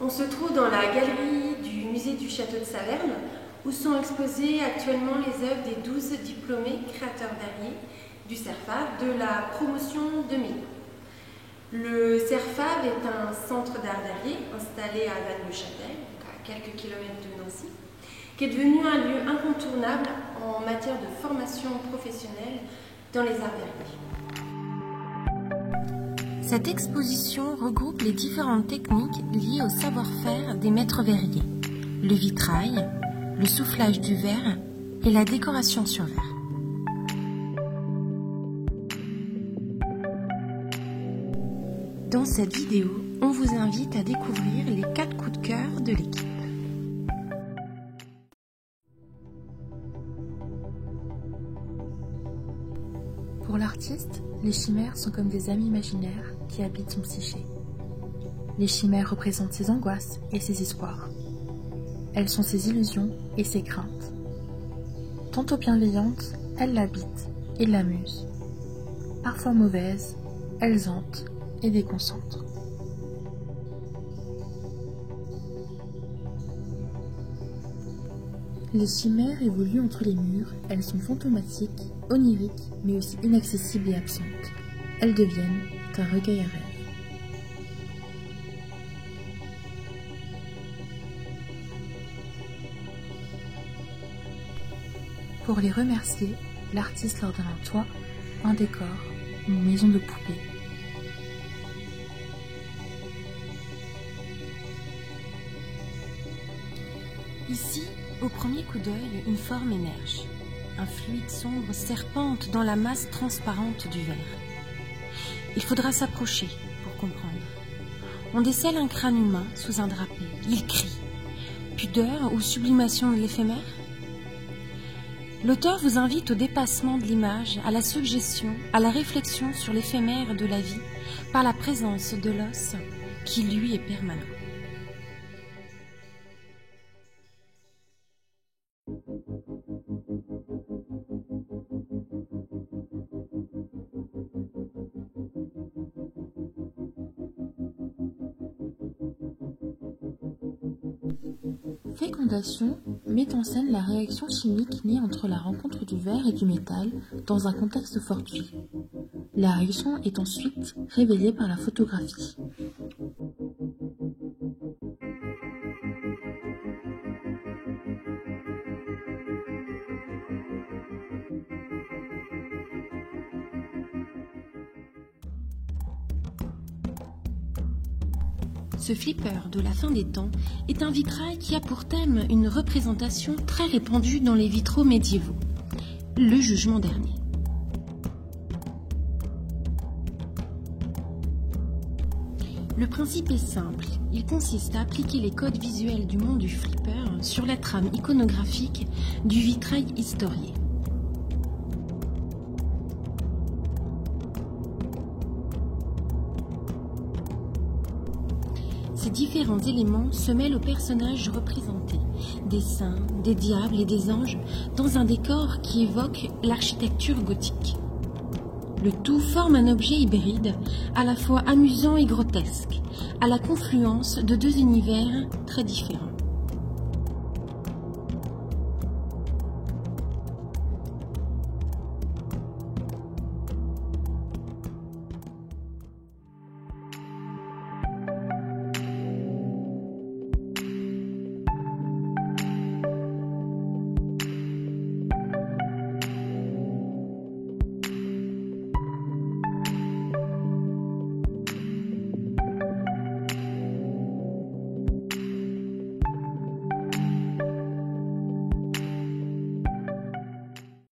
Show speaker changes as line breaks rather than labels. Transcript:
On se trouve dans la galerie du musée du château de Saverne où sont exposées actuellement les œuvres des 12 diplômés créateurs verriers du CERFAV de la promotion 2000. Le CERFAV est un centre d'art verrier installé à Vannes-le-Châtel, à quelques kilomètres de Nancy, qui est devenu un lieu incontournable en matière de formation professionnelle dans les arts verriers. Cette exposition regroupe les différentes techniques liées au savoir-faire des maîtres verriers, le vitrail, le soufflage du verre et la décoration sur verre. Dans cette vidéo, on vous invite à découvrir les 4 coups de cœur de l'équipe. Pour l'artiste, les chimères sont comme des amis imaginaires qui habitent son psyché. Les chimères représentent ses angoisses et ses espoirs. Elles sont ses illusions et ses craintes. Tantôt bienveillantes, elles l'habitent et l'amusent. Parfois mauvaises, elles hantent et déconcentrent. Les chimères évoluent entre les murs, elles sont fantomatiques, oniriques, mais aussi inaccessibles et absentes. Elles deviennent un recueil à rêves. Pour les remercier, l'artiste leur donne un toit, un décor, une maison de poupée. Ici, au premier coup d'œil, une forme émerge. Un fluide sombre serpente dans la masse transparente du verre. Il faudra s'approcher pour comprendre. On décèle un crâne humain sous un drapé. Il crie. Pudeur ou sublimation de l'éphémère? L'auteur vous invite au dépassement de l'image, à la suggestion, à la réflexion sur l'éphémère de la vie par la présence de l'os qui, lui, est permanent. Fécondation met en scène la réaction chimique née entre la rencontre du verre et du métal dans un contexte fortuit. La réaction est ensuite révélée par la photographie. Ce flipper de la fin des temps est un vitrail qui a pour thème une représentation très répandue dans les vitraux médiévaux, le jugement dernier. Le principe est simple, il consiste à appliquer les codes visuels du monde du flipper sur la trame iconographique du vitrail historié. Ces différents éléments se mêlent aux personnages représentés, des saints, des diables et des anges, dans un décor qui évoque l'architecture gothique. Le tout forme un objet hybride, à la fois amusant et grotesque, à la confluence de 2 univers très différents.